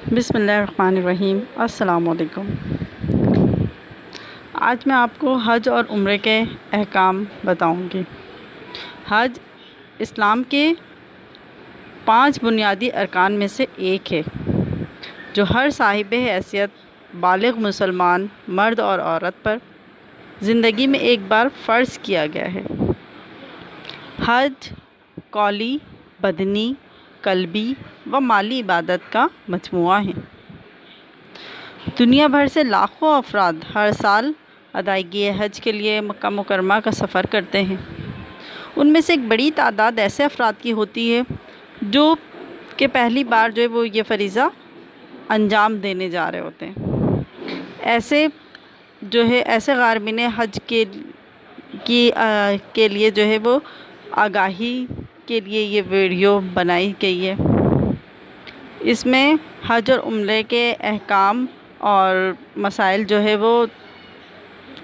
بسم اللہ الرحمن الرحیم۔ السلام علیکم۔ آج میں آپ کو حج اور عمرے کے احکام بتاؤں گی۔ حج اسلام کے 5 بنیادی ارکان میں سے ایک ہے جو ہر صاحب حیثیت بالغ مسلمان مرد اور عورت پر زندگی میں ایک بار فرض کیا گیا ہے۔ حج قولی، بدنی، قلبی و مالی عبادت کا مجموعہ ہے۔ دنیا بھر سے لاکھوں افراد ہر سال ادائیگی حج کے لیے مکہ مکرمہ کا سفر کرتے ہیں۔ ان میں سے ایک بڑی تعداد ایسے افراد کی ہوتی ہے جو کہ پہلی بار وہ یہ فریضہ انجام دینے جا رہے ہوتے ہیں۔ ایسے غارمین حج کے لیے وہ آگاہی کے لیے یہ ویڈیو بنائی گئی ہے۔ اس میں حج اور عمرے کے احکام اور مسائل وہ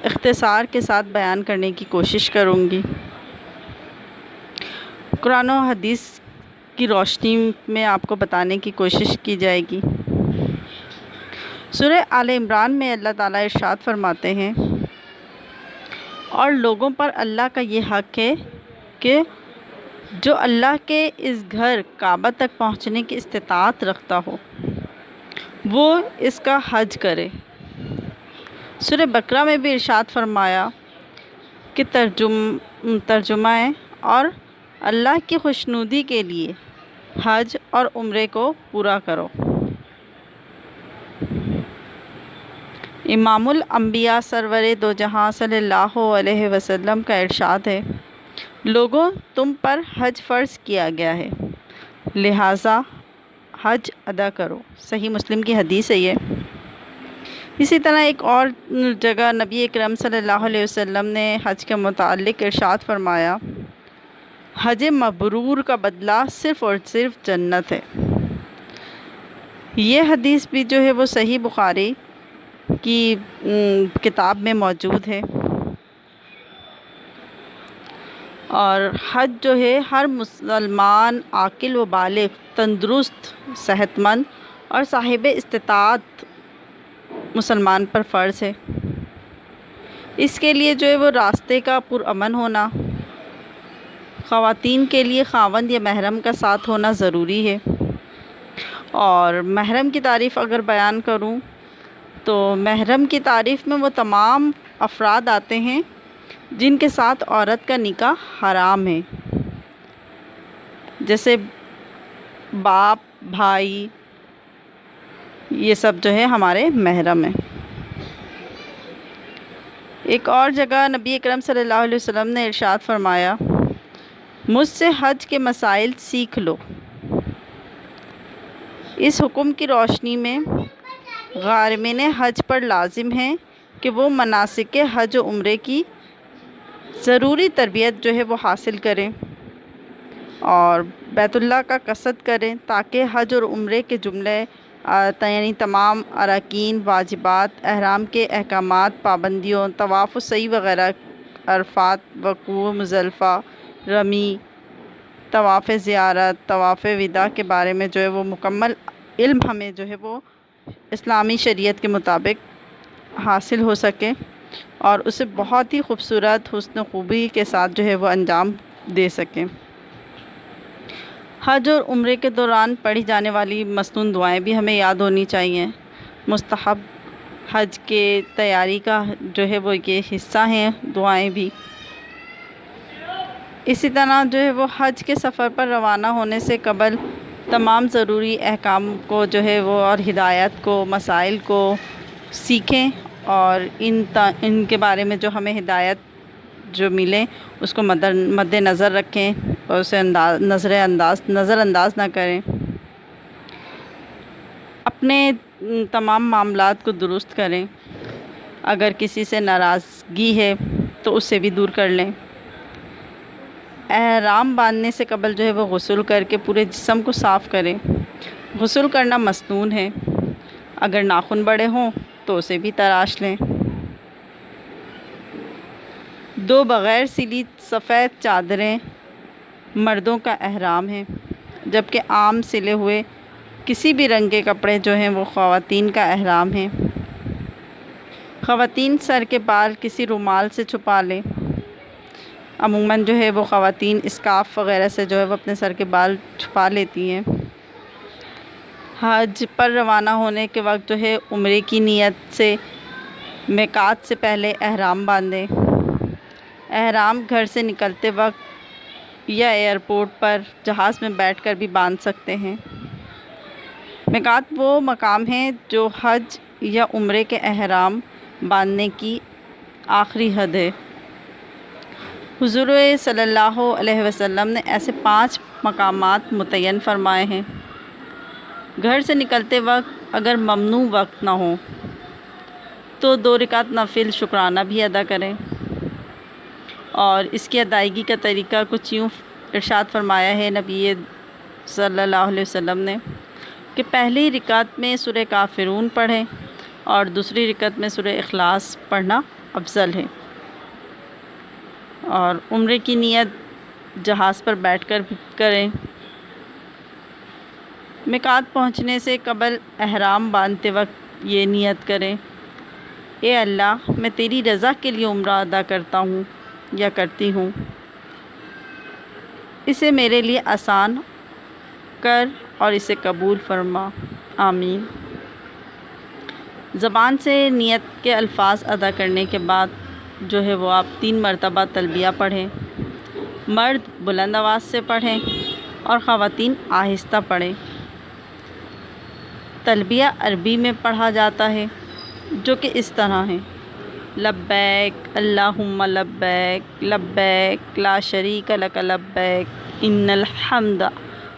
اختصار کے ساتھ بیان کرنے کی کوشش کروں گی۔ قرآن و حدیث کی روشنی میں آپ کو بتانے کی کوشش کی جائے گی۔ سورہ آل عمران میں اللہ تعالیٰ ارشاد فرماتے ہیں، اور لوگوں پر اللہ کا یہ حق ہے کہ جو اللہ کے اس گھر کعبہ تک پہنچنے کی استطاعت رکھتا ہو وہ اس کا حج کرے۔ سورہ بقرہ میں بھی ارشاد فرمایا کہ ترجمہ ہے، اور اللہ کی خوشنودی کے لیے حج اور عمرے کو پورا کرو۔ امام الانبیاء سرور دو جہاں صلی اللہ علیہ وسلم کا ارشاد ہے، لوگوں تم پر حج فرض کیا گیا ہے لہٰذا حج ادا کرو۔ صحیح مسلم کی حدیث ہے یہ۔ اسی طرح ایک اور جگہ نبی اکرم صلی اللہ علیہ وسلم نے حج کے متعلق ارشاد فرمایا، حج مبرور کا بدلہ صرف اور صرف جنت ہے۔ یہ حدیث بھی وہ صحیح بخاری کی کتاب میں موجود ہے۔ اور حج ہر مسلمان عاقل و بالغ، تندرست، صحت مند اور صاحب استطاعت مسلمان پر فرض ہے۔ اس کے لیے وہ راستے کا پرامن ہونا، خواتین کے لیے خاوند یا محرم کا ساتھ ہونا ضروری ہے۔ اور محرم کی تعریف اگر بیان کروں تو محرم کی تعریف میں وہ تمام افراد آتے ہیں جن کے ساتھ عورت کا نکاح حرام ہے، جیسے باپ، بھائی، یہ سب ہمارے محرم ہیں۔ ایک اور جگہ نبی اکرم صلی اللہ علیہ وسلم نے ارشاد فرمایا، مجھ سے حج کے مسائل سیکھ لو۔ اس حکم کی روشنی میں غارمین حج پر لازم ہے کہ وہ مناسک حج و عمرے کی ضروری تربیت وہ حاصل کریں اور بیت اللہ کا قصد کریں تاکہ حج اور عمرے کے جملے یعنی تمام اراکین، واجبات، احرام کے احکامات، پابندیوں، طواف السعی وغیرہ، عرفات، وقوف مزدلفہ، رمی، طواف زیارت، طواف وداع کے بارے میں وہ مکمل علم ہمیں وہ اسلامی شریعت کے مطابق حاصل ہو سکے اور اسے بہت ہی خوبصورت حسن خوبی کے ساتھ وہ انجام دے سکیں۔ حج اور عمرے کے دوران پڑھی جانے والی مسنون دعائیں بھی ہمیں یاد ہونی چاہیے۔ مستحب حج کے تیاری کا وہ یہ حصہ ہیں دعائیں بھی۔ اسی طرح وہ حج کے سفر پر روانہ ہونے سے قبل تمام ضروری احکام کو وہ اور ہدایت کو، مسائل کو سیکھیں اور ان کے بارے میں ہمیں ہدایت ملے اس کو مد نظر رکھیں اور اسے نظر انداز نہ کریں۔ اپنے تمام معاملات کو درست کریں، اگر کسی سے ناراضگی ہے تو اسے بھی دور کر لیں۔ احرام باندھنے سے قبل وہ غسل کر کے پورے جسم کو صاف کریں۔ غسل کرنا مسنون ہے، اگر ناخن بڑے ہوں تو اسے بھی تراش لیں۔ 2 بغیر سلی سفید چادریں مردوں کا احرام ہے، جبکہ عام سلے ہوئے کسی بھی رنگ کے کپڑے جو ہیں وہ خواتین کا احرام ہیں۔ خواتین سر کے بال کسی رومال سے چھپا لیں۔ عموماً جو ہے وہ خواتین اسکارف وغیرہ سے جو ہے وہ اپنے سر کے بال چھپا لیتی ہیں۔ حج پر روانہ ہونے کے وقت جو ہے عمرے کی نیت سے میقات سے پہلے احرام باندھیں۔ احرام گھر سے نکلتے وقت یا ایئرپورٹ پر جہاز میں بیٹھ کر بھی باندھ سکتے ہیں۔ میقات وہ مقام ہیں جو حج یا عمرے کے احرام باندھنے کی آخری حد ہے۔ حضور صلی اللہ علیہ وسلم نے ایسے 5 مقامات متعین فرمائے ہیں۔ گھر سے نکلتے وقت اگر ممنوع وقت نہ ہو تو 2 رکعت نفل شکرانہ بھی ادا کریں، اور اس کی ادائیگی کا طریقہ کچھ یوں ارشاد فرمایا ہے نبی صلی اللہ علیہ وسلم نے کہ پہلی رکعت میں سورہ کافرون پڑھیں اور دوسری رکعت میں سورہ اخلاص پڑھنا افضل ہے۔ اور عمرے کی نیت جہاز پر بیٹھ کر کریں۔ میقات پہنچنے سے قبل احرام باندھتے وقت یہ نیت کریں: اے اللہ، میں تیری رضا کے لیے عمرہ ادا کرتا ہوں یا کرتی ہوں، اسے میرے لیے آسان کر اور اسے قبول فرما، آمین۔ زبان سے نیت کے الفاظ ادا کرنے کے بعد جو ہے وہ آپ 3 مرتبہ تلبیہ پڑھیں۔ مرد بلند آواز سے پڑھیں اور خواتین آہستہ پڑھیں۔ تلبیہ عربی میں پڑھا جاتا ہے جو کہ اس طرح ہے: لبیک اللہم لبیک، لبیک لا شریک لک لبیک، ان الحمد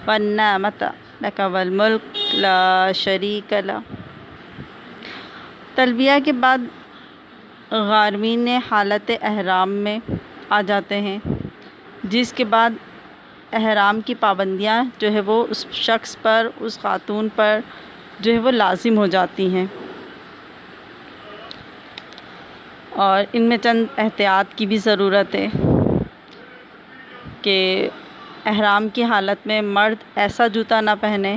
والنعمت لک والملک لا شریک لک۔ تلبیہ کے بعد غارمین حالت احرام میں آ جاتے ہیں، جس کے بعد احرام کی پابندیاں جو ہے وہ اس شخص پر، اس خاتون پر جو ہے وہ لازم ہو جاتی ہیں، اور ان میں چند احتیاط کی بھی ضرورت ہے کہ احرام کی حالت میں مرد ایسا جوتا نہ پہنے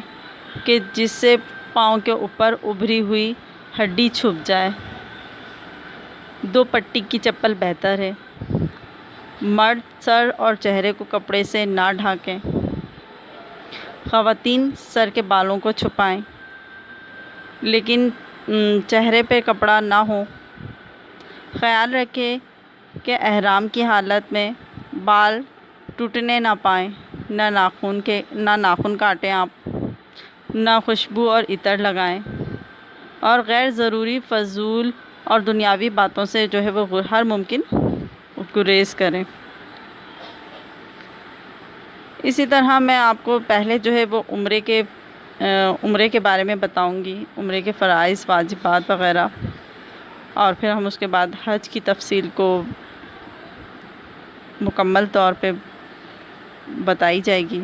کہ جس سے پاؤں کے اوپر ابھری ہوئی ہڈی چھپ جائے۔ 2 پٹی کی چپل بہتر ہے۔ مرد سر اور چہرے کو کپڑے سے نہ ڈھانکیں۔ خواتین سر کے بالوں کو چھپائیں لیکن چہرے پہ کپڑا نہ ہو۔ خیال رکھیں کہ احرام کی حالت میں بال ٹوٹنے نہ پائیں، نہ ناخن کاٹیں آپ، نہ خوشبو اور عطر لگائیں، اور غیر ضروری فضول اور دنیاوی باتوں سے جو ہے وہ ہر ممکن گریز کریں۔ اسی طرح میں آپ کو پہلے جو ہے وہ عمرے کے بارے میں بتاؤں گی، عمرے کے فرائض، واجبات وغیرہ، اور پھر ہم اس کے بعد حج کی تفصیل کو مکمل طور پہ بتائی جائے گی۔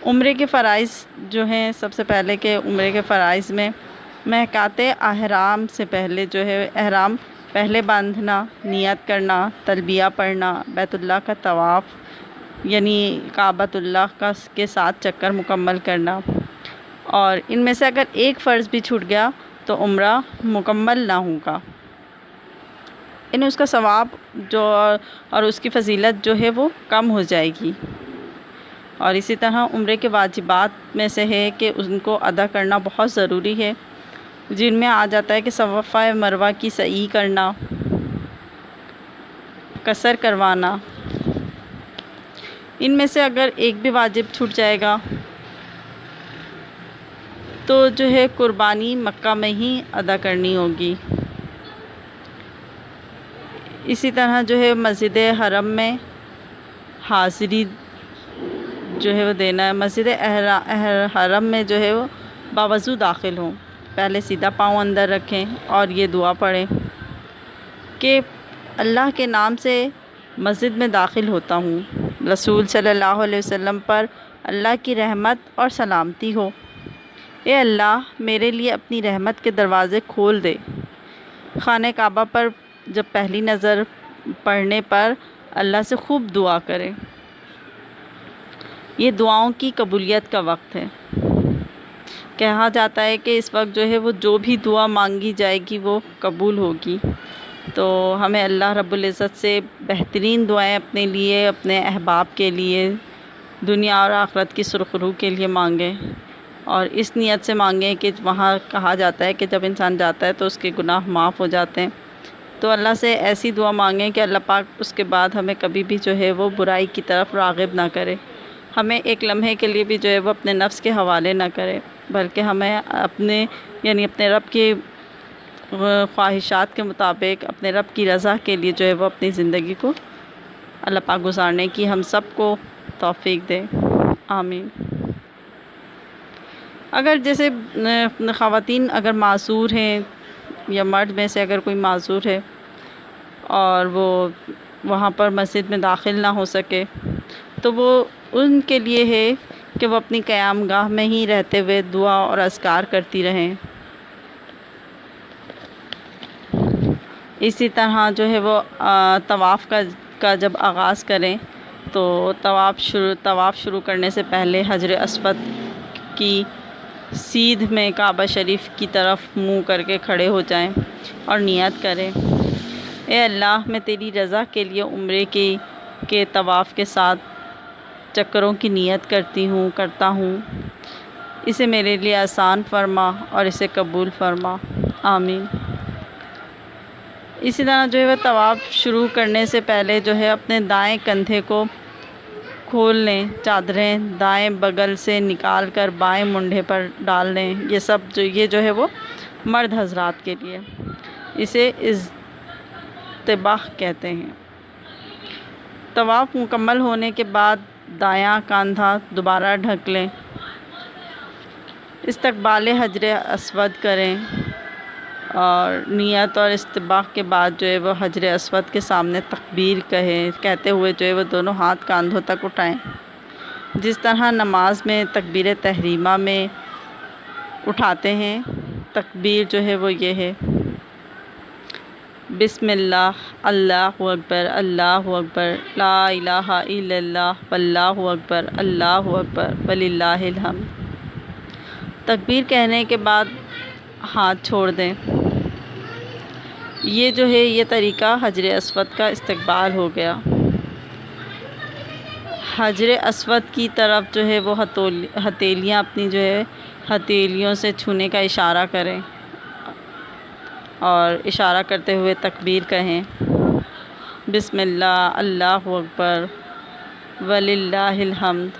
عمرے کے فرائض جو ہیں، سب سے پہلے کہ عمرے کے فرائض میں میقات احرام سے پہلے جو ہے احرام پہلے باندھنا، نیت کرنا، تلبیہ پڑھنا، بیت اللہ کا طواف یعنی کعبۃ اللہ کے 7 چکر مکمل کرنا، اور ان میں سے اگر ایک فرض بھی چھوٹ گیا تو عمرہ مکمل نہ ہوگا، یعنی اس کا ثواب اور اس کی فضیلت جو ہے وہ کم ہو جائے گی۔ اور اسی طرح عمرے کے واجبات میں سے ہے کہ ان کو ادا کرنا بہت ضروری ہے، جن میں آ جاتا ہے کہ صفا مروہ کی سعی کرنا، قصر کروانا۔ ان میں سے اگر ایک بھی واجب چھوٹ جائے گا تو جو ہے قربانی مکہ میں ہی ادا کرنی ہوگی۔ اسی طرح جو ہے مسجد حرم میں حاضری جو ہے وہ دینا ہے۔ مسجد حرم میں جو ہے وہ باوضو داخل ہوں، پہلے سیدھا پاؤں اندر رکھیں اور یہ دعا پڑھیں کہ اللہ کے نام سے مسجد میں داخل ہوتا ہوں، رسول صلی اللہ علیہ وسلم پر اللہ کی رحمت اور سلامتی ہو۔ اے اللہ، میرے لیے اپنی رحمت کے دروازے کھول دے۔ خانہ کعبہ پر جب پہلی نظر پڑھنے پر اللہ سے خوب دعا کریں، یہ دعاؤں کی قبولیت کا وقت ہے۔ کہا جاتا ہے کہ اس وقت جو ہے وہ جو بھی دعا مانگی جائے گی وہ قبول ہوگی۔ تو ہمیں اللہ رب العزت سے بہترین دعائیں اپنے لیے، اپنے احباب کے لیے، دنیا اور آخرت کی سرخرو کے لیے مانگیں، اور اس نیت سے مانگیں کہ وہاں کہا جاتا ہے کہ جب انسان جاتا ہے تو اس کے گناہ معاف ہو جاتے ہیں۔ تو اللہ سے ایسی دعا مانگیں کہ اللہ پاک اس کے بعد ہمیں کبھی بھی جو ہے وہ برائی کی طرف راغب نہ کرے، ہمیں ایک لمحے کے لیے بھی جو ہے وہ اپنے نفس کے حوالے نہ کرے، بلکہ ہمیں اپنے رب کی خواہشات کے مطابق، اپنے رب کی رضا کے لیے جو ہے وہ اپنی زندگی کو اللہ پاک گزارنے کی ہم سب کو توفیق دے، آمین۔ اگر جیسے خواتین اگر معذور ہیں یا مرد میں سے اگر کوئی معذور ہے اور وہ وہاں پر مسجد میں داخل نہ ہو سکے، تو وہ ان کے لیے ہے کہ وہ اپنی قیام گاہ میں ہی رہتے ہوئے دعا اور اذکار کرتی رہیں۔ اسی طرح جو ہے وہ طواف کا جب آغاز کریں تو طواف شروع کرنے سے پہلے حجر اسود کی سیدھ میں کعبہ شریف کی طرف منہ کر کے کھڑے ہو جائیں اور نیت کریں، اے اللہ میں تیری رضا کے لیے عمرے کے طواف کے ساتھ چکروں کی نیت کرتا ہوں، اسے میرے لیے آسان فرما اور اسے قبول فرما، آمین۔ اسی طرح جو ہے وہ طواف شروع کرنے سے پہلے جو ہے اپنے دائیں کندھے کو کھول لیں، چادریں دائیں بغل سے نکال کر بائیں منڈے پر ڈال لیں، یہ جو ہے وہ مرد حضرات کے لیے، اسے اضطباء کہتے ہیں۔ طواف مکمل ہونے کے بعد دایاں کاندھا دوبارہ ڈھک لیں، استقبال حجر اسود کریں، اور نیت اور اضطباء کے بعد جو ہے وہ حجر اسود کے سامنے تکبیر کہتے ہوئے جو ہے وہ دونوں ہاتھ کاندھوں تک اٹھائیں، جس طرح نماز میں تکبیر تحریمہ میں اٹھاتے ہیں۔ تکبیر جو ہے وہ یہ ہے: بسم اللہ، اللہ اکبر، اللہ اکبر، لا الہ الا اللہ، واللہ اکبر، اللہ اکبر، وللہ الحمد۔ تکبیر کہنے کے بعد ہاتھ چھوڑ دیں۔ یہ جو ہے یہ طریقہ حجر اسود کا استقبال ہو گیا۔ حجر اسود کی طرف جو ہے وہ ہتھیلیاں اپنی جو ہے ہتھیلیوں سے چھونے کا اشارہ کریں اور اشارہ کرتے ہوئے تکبیر کہیں: بسم اللہ، اللہ اکبر، وللہ الحمد،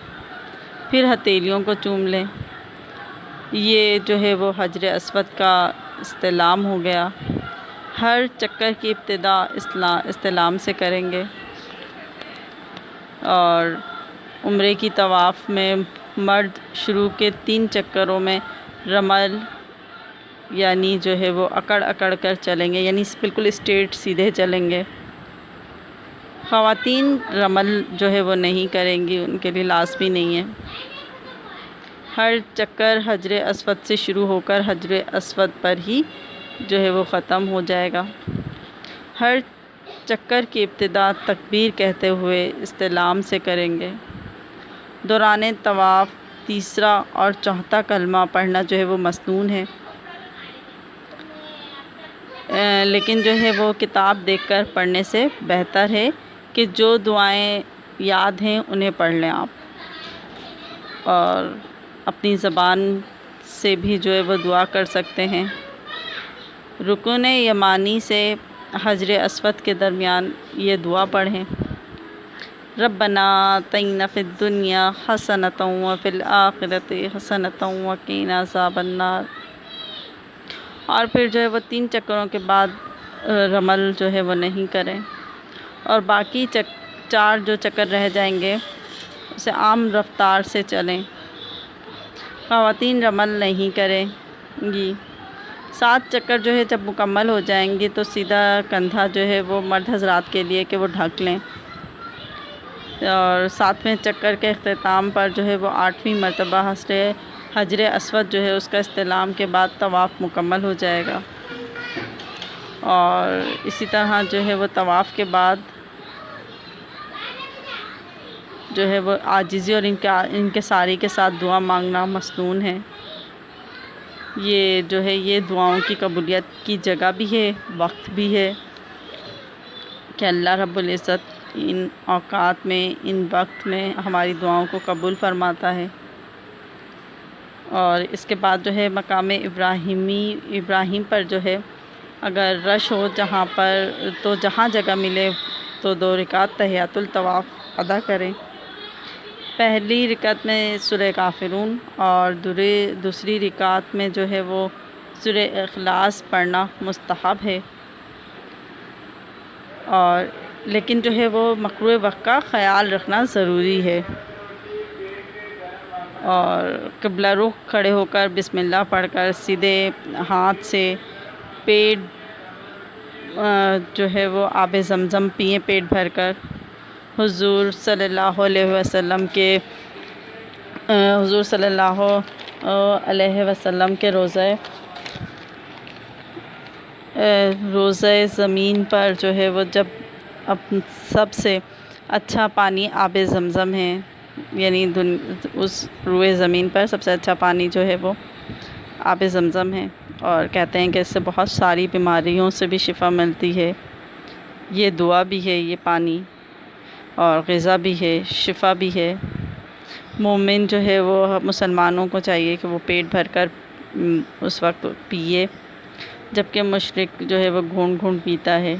پھر ہتھیلیوں کو چوم لیں۔ یہ جو ہے وہ حجر اسود کا استلام ہو گیا۔ ہر چکر کی ابتدا استلام سے کریں گے، اور عمرے کی طواف میں مرد شروع کے 3 چکروں میں رمل یعنی جو ہے وہ اکڑ کر چلیں گے، یعنی بالکل اسٹریٹ سیدھے چلیں گے۔ خواتین رمل جو ہے وہ نہیں کریں گی، ان کے لیے لازمی نہیں ہے۔ ہر چکر حجر اسود سے شروع ہو کر حجر اسود پر ہی جو ہے وہ ختم ہو جائے گا۔ ہر چکر کی ابتدا تکبیر کہتے ہوئے استلام سے کریں گے۔ دوران طواف تیسرا اور چوتھا کلمہ پڑھنا جو ہے وہ مسنون ہے، لیکن جو ہے وہ کتاب دیکھ کر پڑھنے سے بہتر ہے کہ جو دعائیں یاد ہیں انہیں پڑھ لیں آپ، اور اپنی زبان سے بھی جو ہے وہ دعا کر سکتے ہیں۔ رکن یمانی سے حجر اسود کے درمیان یہ دعا پڑھیں: ربنا آتنا فی الدنیا حسنۃ وفی الآخرۃ حسنۃ وقنا عذاب النار۔ اور پھر جو ہے وہ 3 چکروں کے بعد رمل جو ہے وہ نہیں کریں، اور باقی 4 جو چکر رہ جائیں گے اسے عام رفتار سے چلیں۔ خواتین رمل نہیں کریں گی۔ 7 چکر جو ہے جب مکمل ہو جائیں گے تو سیدھا کندھا جو ہے وہ مرد حضرات کے لیے کہ وہ ڈھک لیں، اور 7ویں چکر کے اختتام پر جو ہے وہ 8ویں مرتبہ حجر اسود جو ہے اس کا استلام کے بعد طواف مکمل ہو جائے گا۔ اور اسی طرح جو ہے وہ طواف کے بعد جو ہے وہ عاجزی اور انکساری کے ساتھ دعا مانگنا مسنون ہے۔ یہ جو ہے یہ دعاؤں کی قبولیت کی جگہ بھی ہے، وقت بھی ہے کہ اللہ رب العزت ان اوقات میں، ان وقت میں ہماری دعاؤں کو قبول فرماتا ہے۔ اور اس کے بعد جو ہے مقام ابراہیم پر جو ہے اگر رش ہو جہاں پر، تو جہاں جگہ ملے تو 2 رکعت تحیۃ الطواف ادا کریں۔ پہلی رکعت میں سورہ کافرون اور دوسری رکعت میں جو ہے وہ سورہ اخلاص پڑھنا مستحب ہے، اور لیکن جو ہے وہ مقروء وقت کا خیال رکھنا ضروری ہے۔ اور قبلہ رخ کھڑے ہو کر بسم اللہ پڑھ کر سیدھے ہاتھ سے پیٹ جو ہے وہ آب زمزم پئیں پیٹ بھر کر۔ حضور صلی اللہ علیہ وسلم کے روضہ زمین پر جو ہے وہ جب سب سے اچھا پانی آب زمزم ہے، یعنی اس روئے زمین پر سب سے اچھا پانی جو ہے وہ آب زمزم ہے، اور کہتے ہیں کہ اس سے بہت ساری بیماریوں سے بھی شفا ملتی ہے۔ یہ دعا بھی ہے یہ پانی، اور غذا بھی ہے، شفا بھی ہے۔ مومن جو ہے وہ مسلمانوں کو چاہیے کہ وہ پیٹ بھر کر اس وقت پیے، جبکہ مشرک جو ہے وہ گھونٹ گھونٹ پیتا ہے،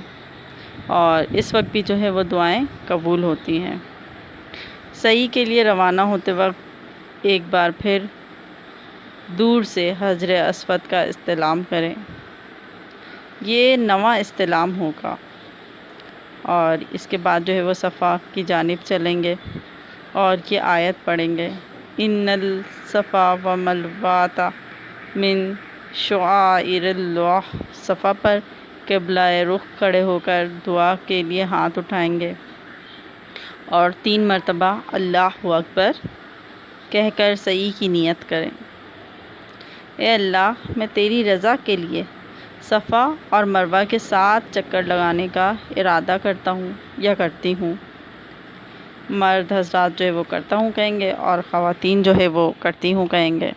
اور اس وقت بھی جو ہے وہ دعائیں قبول ہوتی ہیں۔ سعی کے لیے روانہ ہوتے وقت ایک بار پھر دور سے حجر اسود کا استلام کریں۔ یہ 9واں استلام ہوگا، اور اس کے بعد جو ہے وہ صفا کی جانب چلیں گے اور یہ آیت پڑھیں گے، ان الصفا والمروۃ من شعائر اللہ۔ صفا پر قبلہ رخ کھڑے ہو کر دعا کے لیے ہاتھ اٹھائیں گے اور 3 مرتبہ اللہ اکبر کہہ کر سعی کی نیت کریں۔ اے اللہ، میں تیری رضا کے لیے صفا اور مروہ کے 7 چکر لگانے کا ارادہ کرتا ہوں یا کرتی ہوں۔ مرد حضرات جو ہے وہ کرتا ہوں کہیں گے، اور خواتین جو ہے وہ کرتی ہوں کہیں گے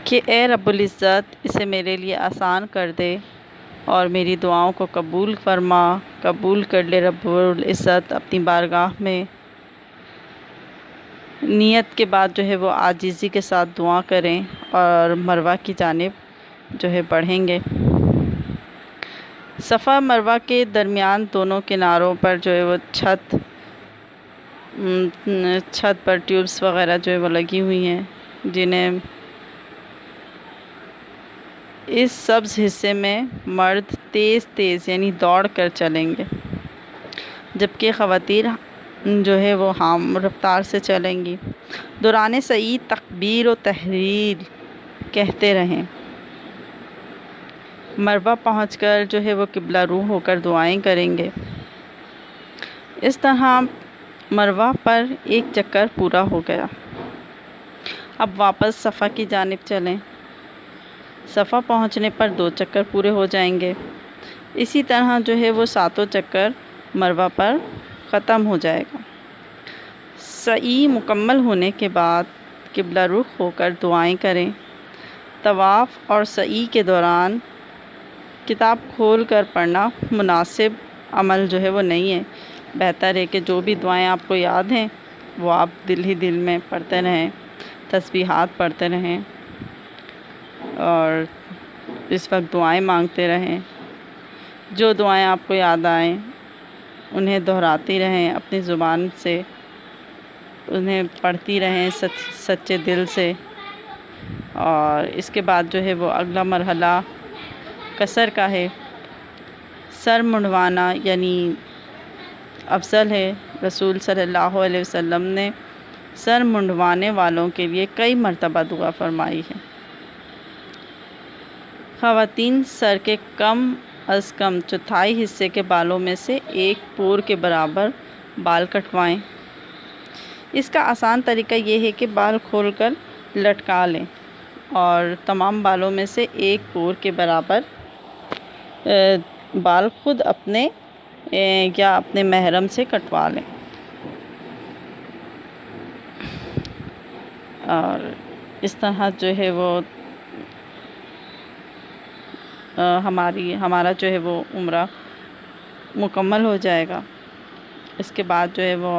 کہ اے رب العزت اسے میرے لیے آسان کر دے اور میری دعاؤں کو قبول فرما، قبول کر لے رب العزت اپنی بارگاہ میں۔ نیت کے بعد جو ہے وہ عاجزی کے ساتھ دعا کریں اور مروہ کی جانب جو ہے بڑھیں گے۔ صفا مروہ کے درمیان دونوں کناروں پر جو ہے وہ چھت پر ٹیوبس وغیرہ جو ہے وہ لگی ہوئی ہیں، جنہیں اس سبز حصے میں مرد تیز تیز یعنی دوڑ کر چلیں گے، جبکہ خواتین جو ہے وہ ہم رفتار سے چلیں گی۔ دوران سعی تکبیر و تحلیل کہتے رہیں۔ مروہ پہنچ کر جو ہے وہ قبلہ رو ہو کر دعائیں کریں گے۔ اس طرح مروہ پر ایک چکر پورا ہو گیا۔ اب واپس صفا کی جانب چلیں۔ صفا پہنچنے پر 2 چکر پورے ہو جائیں گے۔ اسی طرح جو ہے وہ 7 چکر مروہ پر ختم ہو جائے گا۔ سعی مکمل ہونے کے بعد قبلہ رخ ہو کر دعائیں کریں۔ طواف اور سعی کے دوران کتاب کھول کر پڑھنا مناسب عمل جو ہے وہ نہیں ہے۔ بہتر ہے کہ جو بھی دعائیں آپ کو یاد ہیں وہ آپ دل ہی دل میں پڑھتے رہیں، تسبیحات پڑھتے رہیں، اور اس وقت دعائیں مانگتے رہیں۔ جو دعائیں آپ کو یاد آئیں انہیں دہراتی رہیں، اپنی زبان سے انہیں پڑھتی رہیں سچے دل سے۔ اور اس کے بعد جو ہے وہ اگلا مرحلہ قصر کا ہے۔ سر منڈوانا یعنی افضل ہے۔ رسول صلی اللہ علیہ وسلم نے سر منڈوانے والوں کے لیے کئی مرتبہ دعا فرمائی ہے۔ خواتین سر کے کم از کم چوتھائی حصے کے بالوں میں سے 1 پور کے برابر بال کٹوائیں۔ اس کا آسان طریقہ یہ ہے کہ بال کھول کر لٹکا لیں اور تمام بالوں میں سے 1 پور کے برابر بال خود اپنے یا اپنے محرم سے کٹوا لیں۔ اور اس طرح جو ہے وہ ہمارا جو ہے وہ عمرہ مکمل ہو جائے گا۔ اس کے بعد جو ہے وہ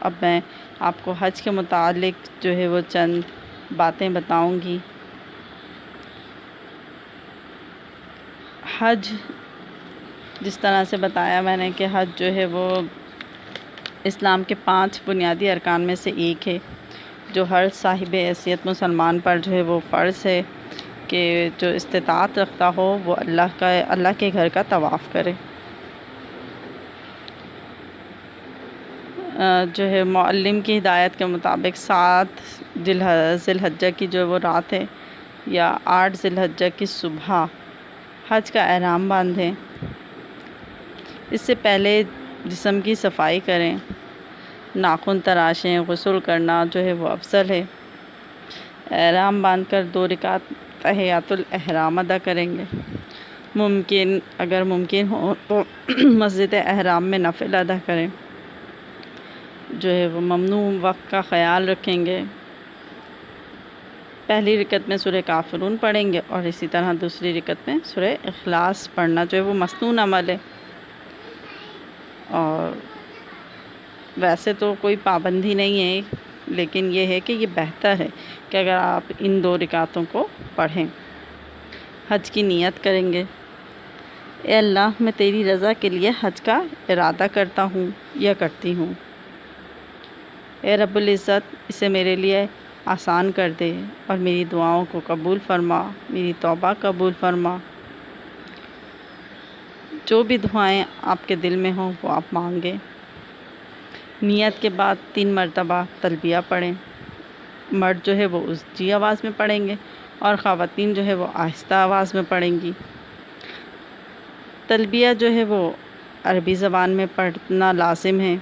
اب میں آپ کو حج کے متعلق جو ہے وہ چند باتیں بتاؤں گی۔ حج جس طرح سے بتایا میں نے کہ حج جو ہے وہ اسلام کے 5 بنیادی ارکان میں سے ایک ہے، جو ہر صاحب حیثیت مسلمان پر جو ہے وہ فرض ہے کہ جو استطاعت رکھتا ہو وہ اللہ کے گھر کا طواف کرے۔ جو ہے معلم کی ہدایت کے مطابق 7 ذی الحجہ کی جو وہ رات ہے یا 8 ذی الحجہ کی صبح حج کا احرام باندھیں۔ اس سے پہلے جسم کی صفائی کریں، ناخن تراشیں، غسل کرنا جو ہے وہ افضل ہے۔ احرام باندھ کر 2 رکعت تحیات الاحرام ادا کریں گے۔ اگر ممکن ہو تو مسجد احرام میں نفل ادا کریں۔ جو ہے وہ ممنوع وقت کا خیال رکھیں گے۔ پہلی رکعت میں سورہ کافرون پڑھیں گے اور اسی طرح دوسری رکعت میں سورہ اخلاص پڑھنا جو ہے وہ مسنون عمل ہے۔ اور ویسے تو کوئی پابندی نہیں ہے، لیکن یہ ہے کہ یہ بہتر ہے کہ اگر آپ ان 2 رکعتوں کو پڑھیں۔ حج کی نیت کریں گے۔ اے اللہ، میں تیری رضا کے لیے حج کا ارادہ کرتا ہوں یا کرتی ہوں۔ اے رب العزت، اسے میرے لیے آسان کر دے اور میری دعاؤں کو قبول فرما، میری توبہ قبول فرما۔ جو بھی دعائیں آپ کے دل میں ہوں وہ آپ مانگیں۔ نیت کے بعد 3 مرتبہ تلبیہ پڑھیں۔ مرد جو ہے وہ اونچی آواز میں پڑھیں گے اور خواتین جو ہے وہ آہستہ آواز میں پڑھیں گی۔ تلبیہ جو ہے وہ عربی زبان میں پڑھنا لازم ہے۔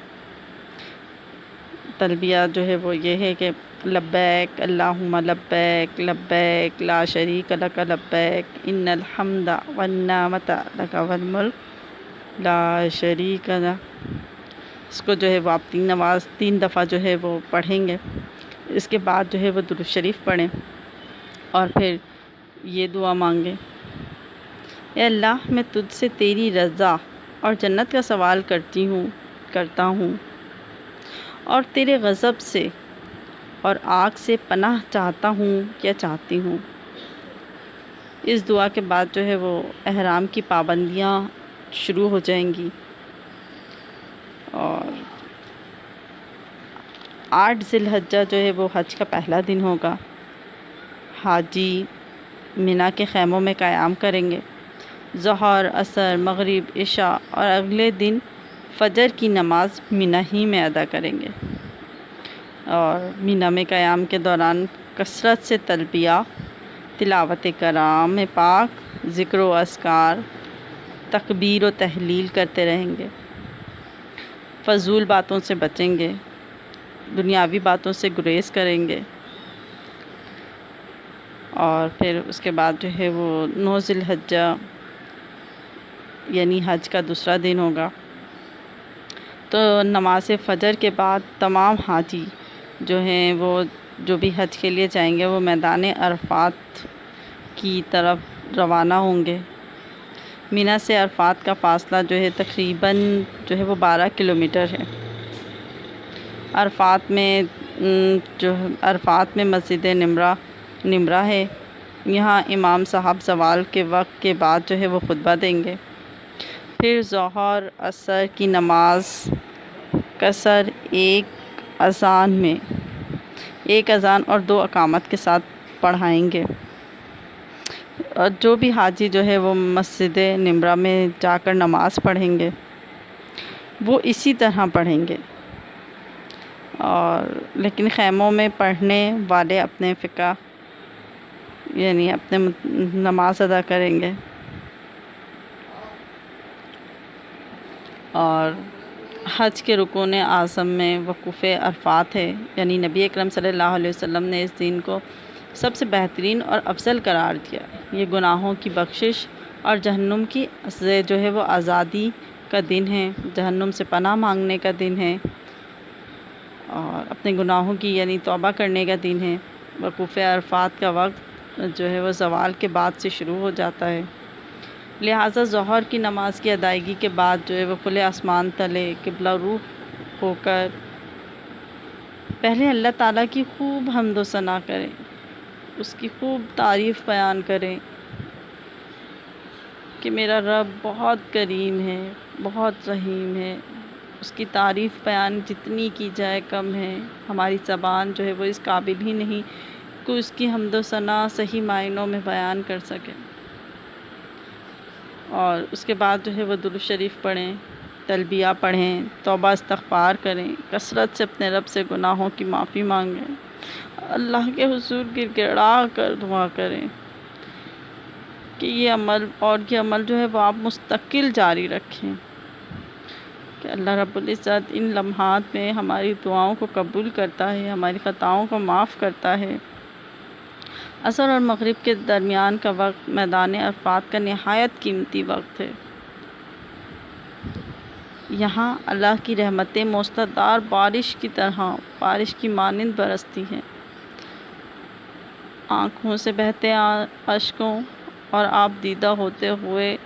تلبیہ جو ہے وہ یہ ہے کہ لبیک اللہم لبیک لبیک لا شریک لک لبیک ان الحمد والنعمت لک والملک لا شریک لک۔ اس کو جو ہے وہ آپ 3 دفعہ جو ہے وہ پڑھیں گے۔ اس کے بعد جو ہے وہ درود شریف پڑھیں اور پھر یہ دعا مانگیں: اے اللہ، میں تجھ سے تیری رضا اور جنت کا سوال کرتا ہوں اور تیرے غضب سے اور آگ سے پناہ چاہتا ہوں یا چاہتی ہوں۔ اس دعا کے بعد جو ہے وہ احرام کی پابندیاں شروع ہو جائیں گی اور 8 ذی الحجہ جو ہے وہ حج کا پہلا دن ہوگا۔ حاجی منا کے خیموں میں قیام کریں گے۔ ظہر، عصر، مغرب، عشاء اور اگلے دن فجر کی نماز منا ہی میں ادا کریں گے۔ اور منا میں قیام کے دوران کثرت سے تلبیہ، تلاوت کلام پاک، ذکر و اذکار، تکبیر و تحلیل کرتے رہیں گے۔ فضول باتوں سے بچیں گے، دنیاوی باتوں سے گریز کریں گے۔ اور پھر اس کے بعد جو ہے وہ 9 ذی الحجہ یعنی حج کا دوسرا دن ہوگا۔ تو نماز فجر کے بعد تمام حاجی جو ہیں وہ جو بھی حج کے لیے جائیں گے وہ میدان عرفات کی طرف روانہ ہوں گے۔ منا سے عرفات کا فاصلہ جو ہے تقریباً جو ہے وہ 12 کلومیٹر ہے۔ عرفات میں مسجد نمرہ ہے۔ یہاں امام صاحب زوال کے وقت کے بعد جو ہے وہ خطبہ دیں گے۔ پھر ظہر عصر کی نماز قصر ایک اذان اور 2 اقامت کے ساتھ پڑھائیں گے۔ اور جو بھی حاجی جو ہے وہ مسجد نمرہ میں جا کر نماز پڑھیں گے وہ اسی طرح پڑھیں گے، اور لیکن خیموں میں پڑھنے والے اپنے فقہ یعنی اپنے نماز ادا کریں گے۔ اور حج کے رکن اعظم میں وقوف عرفات ہے، یعنی نبی اکرم صلی اللہ علیہ وسلم نے اس دن کو سب سے بہترین اور افضل قرار دیا۔ یہ گناہوں کی بخشش اور جہنم کی سے جو ہے وہ آزادی کا دن ہے، جہنم سے پناہ مانگنے کا دن ہے اور اپنے گناہوں کی یعنی توبہ کرنے کا دن ہے۔ وقوف عرفات کا وقت جو ہے وہ زوال کے بعد سے شروع ہو جاتا ہے، لہٰذا ظہر کی نماز کی ادائیگی کے بعد جو ہے وہ کھلے آسمان تلے قبلہ روح ہو کر پہلے اللہ تعالیٰ کی خوب حمد و ثنا کریں، اس کی خوب تعریف بیان کریں کہ میرا رب بہت کریم ہے، بہت رحیم ہے۔ اس کی تعریف بیان جتنی کی جائے کم ہے، ہماری زبان جو ہے وہ اس قابل ہی نہیں کہ اس کی حمد و ثنا صحیح معنوں میں بیان کر سکے۔ اور اس کے بعد جو ہے وہ درود شریف پڑھیں، تلبیہ پڑھیں، توبہ استغفار کریں، کثرت سے اپنے رب سے گناہوں کی معافی مانگیں، اللہ کے حضور گر گڑا کر دعا کریں کہ یہ عمل جو ہے وہ آپ مستقل جاری رکھیں، کہ اللہ رب العزت ان لمحات میں ہماری دعاؤں کو قبول کرتا ہے، ہماری خطاؤں کو معاف کرتا ہے۔ عصر اور مغرب کے درمیان کا وقت میدان عرفات کا نہایت قیمتی وقت ہے۔ یہاں اللہ کی رحمتیں موسلادھار بارش کی طرح، بارش کی مانند برستی ہیں۔ آنکھوں سے بہتے اشکوں اور آپ دیدہ ہوتے ہوئے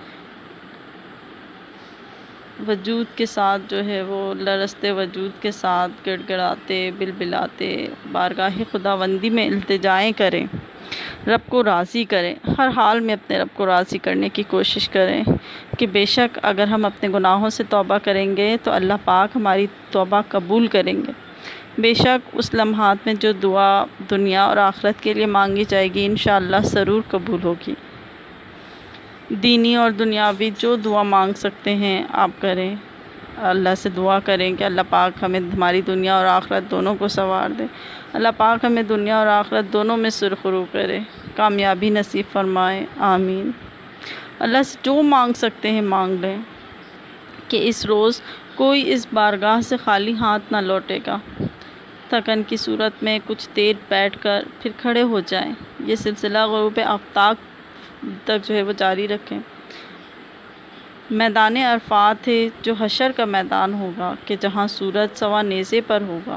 وجود کے ساتھ جو ہے وہ لرزتے وجود کے ساتھ گڑ گڑاتے بلبلاتے بارگاہ خداوندی میں التجائیں کریں، رب کو راضی کریں، ہر حال میں اپنے رب کو راضی کرنے کی کوشش کریں کہ بے شک اگر ہم اپنے گناہوں سے توبہ کریں گے تو اللہ پاک ہماری توبہ قبول کریں گے۔ بے شک اس لمحات میں جو دعا دنیا اور آخرت کے لیے مانگی جائے گی انشاءاللہ ضرور قبول ہوگی۔ دینی اور دنیاوی جو دعا مانگ سکتے ہیں آپ کریں، اللہ سے دعا کریں کہ اللہ پاک ہمیں ہماری دنیا اور آخرت دونوں کو سنوار دے، اللہ پاک ہمیں دنیا اور آخرت دونوں میں سرخرو کرے، کامیابی نصیب فرمائے، آمین۔ اللہ سے جو مانگ سکتے ہیں مانگ لیں کہ اس روز کوئی اس بارگاہ سے خالی ہاتھ نہ لوٹے گا۔ تھکن کی صورت میں کچھ دیر بیٹھ کر پھر کھڑے ہو جائیں، یہ سلسلہ غروب آفتاب تک جو ہے وہ جاری رکھیں۔ میدان عرفات ہے جو حشر کا میدان ہوگا کہ جہاں سورج سوا نیزے پر ہوگا۔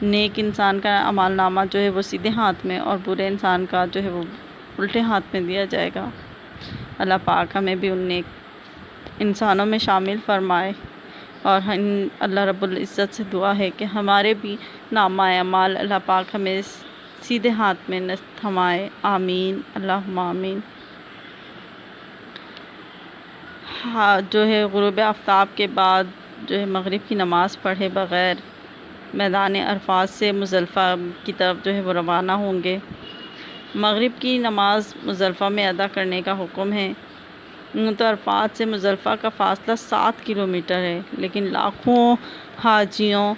نیک انسان کا اعمال نامہ جو ہے وہ سیدھے ہاتھ میں اور برے انسان کا جو ہے وہ الٹے ہاتھ میں دیا جائے گا۔ اللہ پاک ہمیں بھی ان نیک انسانوں میں شامل فرمائے، اور اللہ رب العزت سے دعا ہے کہ ہمارے بھی نامہ اعمال اللہ پاک ہمیں سیدھے ہاتھ میں تھمائے، آمین، اللہم آمین۔ جو ہے غروب آفتاب کے بعد جو ہے مغرب کی نماز پڑھے بغیر میدان عرفات سے مزدلفہ کی طرف جو ہے وہ روانہ ہوں گے۔ مغرب کی نماز مزدلفہ میں ادا کرنے کا حکم ہے۔ تو عرفات سے مزدلفہ کا فاصلہ 7 کلومیٹر ہے، لیکن لاکھوں حاجیوں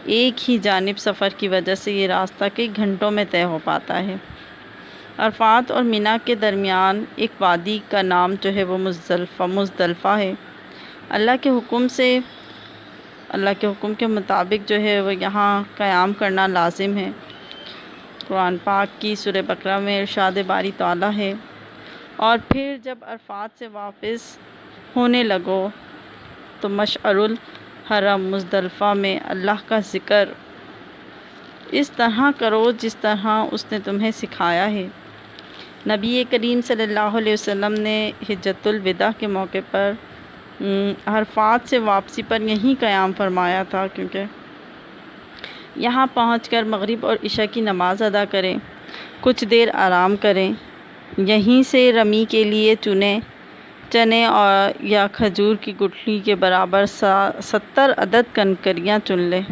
ایک ہی جانب سفر کی وجہ سے یہ راستہ کئی گھنٹوں میں طے ہو پاتا ہے۔ عرفات اور منی کے درمیان ایک وادی کا نام جو ہے وہ مزدلفہ ہے۔ اللہ کے حکم کے مطابق جو ہے وہ یہاں قیام کرنا لازم ہے۔ قرآن پاک کی سورہ بقرہ میں ارشاد باری تعالیٰ ہے، اور پھر جب عرفات سے واپس ہونے لگو تو مشعر الحرم مزدلفہ میں اللہ کا ذکر اس طرح کرو جس طرح اس نے تمہیں سکھایا ہے۔ نبی کریم صلی اللہ علیہ وسلم نے حجۃ الوداع کے موقع پر عرفات سے واپسی پر یہیں قیام فرمایا تھا، کیونکہ یہاں پہنچ کر مغرب اور عشاء کی نماز ادا کریں، کچھ دیر آرام کریں، یہیں سے رمی کے لیے چنے اور یا کھجور کی گٹھلی کے برابر 70 عدد کنکریاں چن لیں۔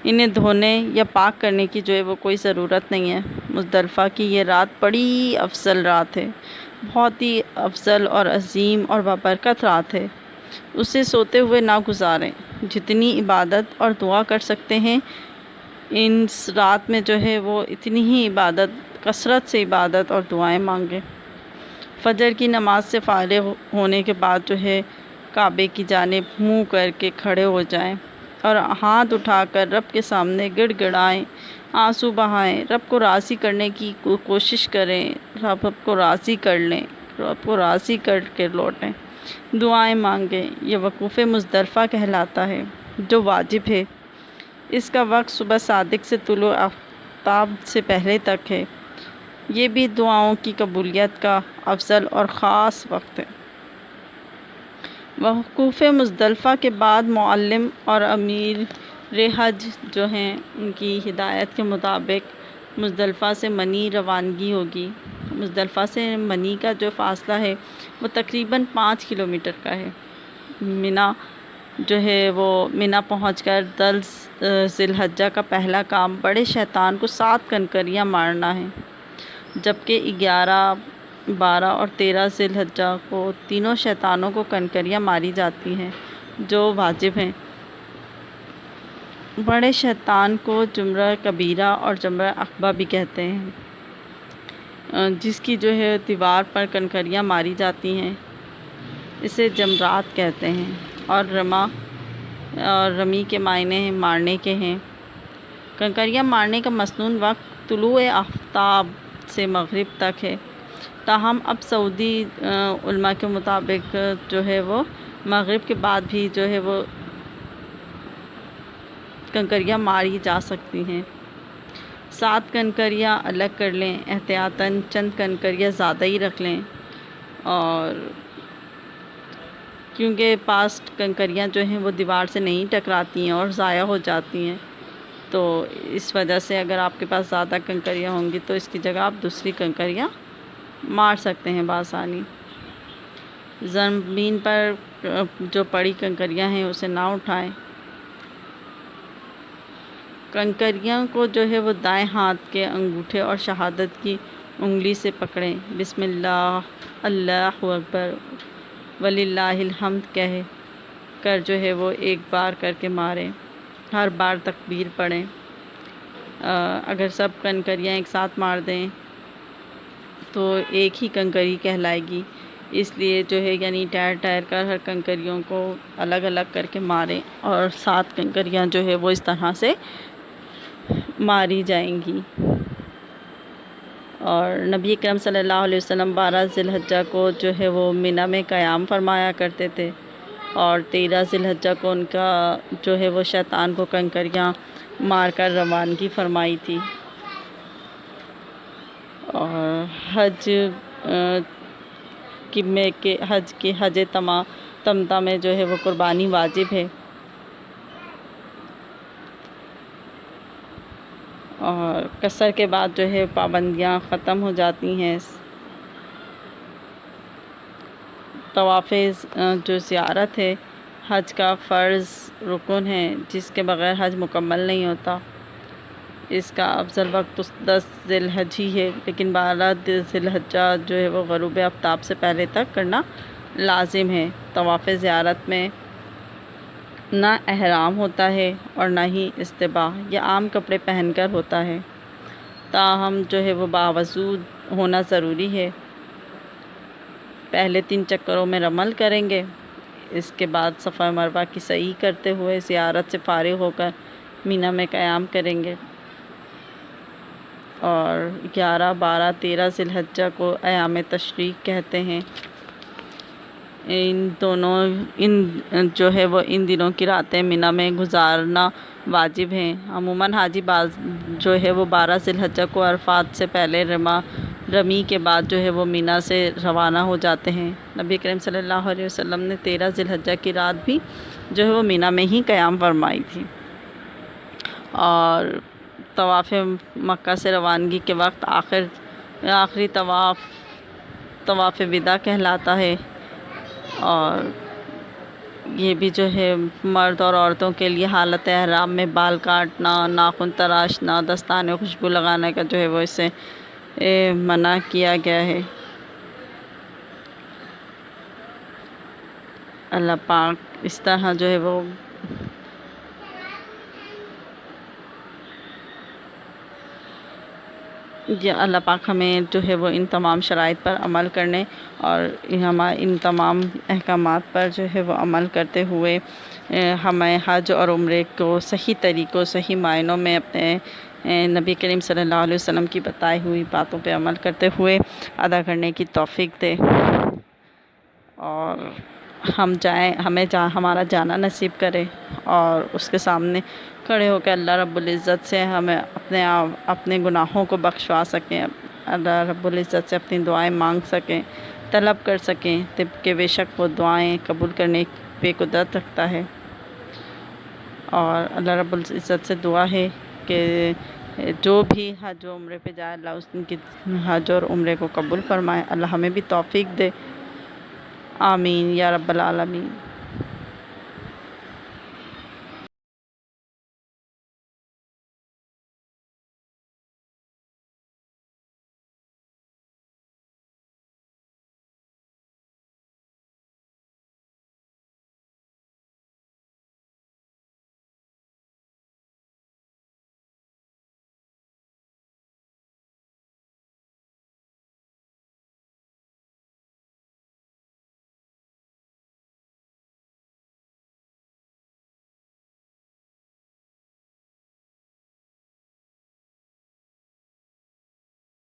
انہیں دھونے یا پاک کرنے کی جو ہے وہ کوئی ضرورت نہیں ہے۔ مزدلفہ کی یہ رات بڑی افضل رات ہے، بہت ہی افضل اور عظیم اور بابرکت رات ہے۔ اسے سوتے ہوئے نہ گزاریں، جتنی عبادت اور دعا کر سکتے ہیں ان رات میں جو ہے وہ اتنی ہی کثرت سے عبادت اور دعائیں مانگیں۔ فجر کی نماز سے فارغ ہونے کے بعد جو ہے کعبے کی جانب منہ کر کے کھڑے ہو جائیں اور ہاتھ اٹھا کر رب کے سامنے گڑ گڑائیں، آنسو بہائیں، رب کو راضی کرنے کی کوشش کریں، رب کو راضی کر لیں، رب کو راضی کر کے لوٹیں، دعائیں مانگیں۔ یہ وقوف مزدلفہ کہلاتا ہے جو واجب ہے۔ اس کا وقت صبح صادق سے طلوع آفتاب سے پہلے تک ہے۔ یہ بھی دعاؤں کی قبولیت کا افضل اور خاص وقت ہے۔ وقوف مزدلفہ کے بعد معلم اور امیر حج جو ہیں ان کی ہدایت کے مطابق مزدلفہ سے منی روانگی ہوگی۔ مزدلفہ سے منی کا جو فاصلہ ہے وہ تقریباً 5 کلومیٹر کا ہے۔ منی جو ہے وہ منی پہنچ کر 10 ذی الحجہ کا پہلا کام بڑے شیطان کو 7 کنکریاں مارنا ہے، جبکہ 11، 12 اور 13 ذی الحجہ کو تینوں شیطانوں کو کنکریاں ماری جاتی ہیں جو واجب ہیں۔ بڑے شیطان کو جمرہ کبیرہ اور جمرہ عقبہ بھی کہتے ہیں، جس کی جو ہے دیوار پر کنکریاں ماری جاتی ہیں، اسے جمرات کہتے ہیں۔ اور رمی کے معنی مارنے کے ہیں۔ کنکریاں مارنے کا مسنون وقت طلوع آفتاب سے مغرب تک ہے، تاہم اب سعودی علماء کے مطابق جو ہے وہ مغرب کے بعد بھی جو ہے وہ کنکریاں ماری جا سکتی ہیں۔ 7 کنکریاں الگ کر لیں، احتیاطاً چند کنکریاں زیادہ ہی رکھ لیں، اور کیونکہ پاسٹ کنکریاں جو ہیں وہ دیوار سے نہیں ٹکراتی ہیں اور ضائع ہو جاتی ہیں، تو اس وجہ سے اگر آپ کے پاس زیادہ کنکریاں ہوں گی تو اس کی جگہ آپ دوسری کنکریاں مار سکتے ہیں بآسانی۔ زمین پر جو پڑی کنکریاں ہیں اسے نہ اٹھائیں۔ کنکریاں کو جو ہے وہ دائیں ہاتھ کے انگوٹھے اور شہادت کی انگلی سے پکڑیں، بسم اللہ، اللہ اکبر، وللہ الحمد کہہ کر جو ہے وہ ایک بار کر کے ماریں، ہر بار تکبیر پڑھیں۔ اگر سب کنکریاں ایک ساتھ مار دیں تو ایک ہی کنکری کہلائے گی، اس لیے جو ہے یعنی ٹھہر ٹھہر کر ہر کنکریوں کو الگ الگ کر کے ماریں، اور 7 کنکریاں جو ہے وہ اس طرح سے ماری جائیں گی۔ اور نبی اکرم صلی اللہ علیہ وسلم 12 ذی الحجہ کو جو ہے وہ منی میں قیام فرمایا کرتے تھے، اور 13 ذی الحجہ کو ان کا جو ہے وہ شیطان کو کنکریاں مار کر روانگی فرمائی تھی۔ اور حج تمتع میں جو ہے وہ قربانی واجب ہے، اور قصر کے بعد جو ہے پابندیاں ختم ہو جاتی ہیں۔ طواف جو زیارت ہے حج کا فرض رکن ہے، جس کے بغیر حج مکمل نہیں ہوتا۔ اس کا افضل وقت 10 ذی الحجہ ہی ہے، لیکن 12 ذی الحجہ جو ہے وہ غروب آفتاب سے پہلے تک کرنا لازم ہے۔ طواف زیارت میں نہ احرام ہوتا ہے اور نہ ہی استباح، یہ عام کپڑے پہن کر ہوتا ہے، تاہم جو ہے وہ باوضو ہونا ضروری ہے۔ پہلے 3 چکروں میں رمل کریں گے، اس کے بعد صفا مروہ کی سعی کرتے ہوئے زیارت سے فارغ ہو کر منی میں قیام کریں گے، اور 11، 12، 13 ذی الحجہ کو ایام تشریق کہتے ہیں۔ ان جو ہے وہ ان دنوں کی راتیں منی میں گزارنا واجب ہیں۔ عموماً حاجی جو ہے وہ 12 ذی الحجہ کو عرفات سے پہلے رمی کے بعد جو ہے وہ منی سے روانہ ہو جاتے ہیں۔ نبی کریم صلی اللہ علیہ وسلم نے 13 ذی الحجہ کی رات بھی جو ہے وہ منی میں ہی قیام فرمائی تھی۔ اور طواف مکہ سے روانگی کے وقت آخری طواف وداع کہلاتا ہے، اور یہ بھی جو ہے مرد اور عورتوں کے لیے حالت احرام میں بال کاٹنا، ناخن تراشنا، دستانے خوشبو لگانے کا جو ہے وہ اس سے منع کیا گیا ہے۔ اللہ پاک اس طرح جو ہے وہ اللہ پاک ہمیں جو ہے وہ ان تمام شرائط پر عمل کرنے اور ان تمام احکامات پر جو ہے وہ عمل کرتے ہوئے ہمیں حج اور عمرے کو صحیح طریقوں، صحیح معنوں میں اپنے نبی کریم صلی اللہ علیہ وسلم کی بتائی ہوئی باتوں پہ عمل کرتے ہوئے ادا کرنے کی توفیق دے، اور ہم جائیں، ہمارا جانا نصیب کرے، اور اس کے سامنے کھڑے ہو کے اللہ رب العزت سے ہمیں اپنے گناہوں کو بخشوا سکیں، اللہ رب العزت سے اپنی دعائیں مانگ سکیں، طلب کر سکیں، کہ بے شک وہ دعائیں قبول کرنے پہ قدرت رکھتا ہے۔ اور اللہ رب العزت سے دعا ہے کہ جو بھی حج و عمرے پہ جائے اللہ اس کی حج اور عمرے کو قبول فرمائے، اللہ ہمیں بھی توفیق دے، آمین یا رب العالمین۔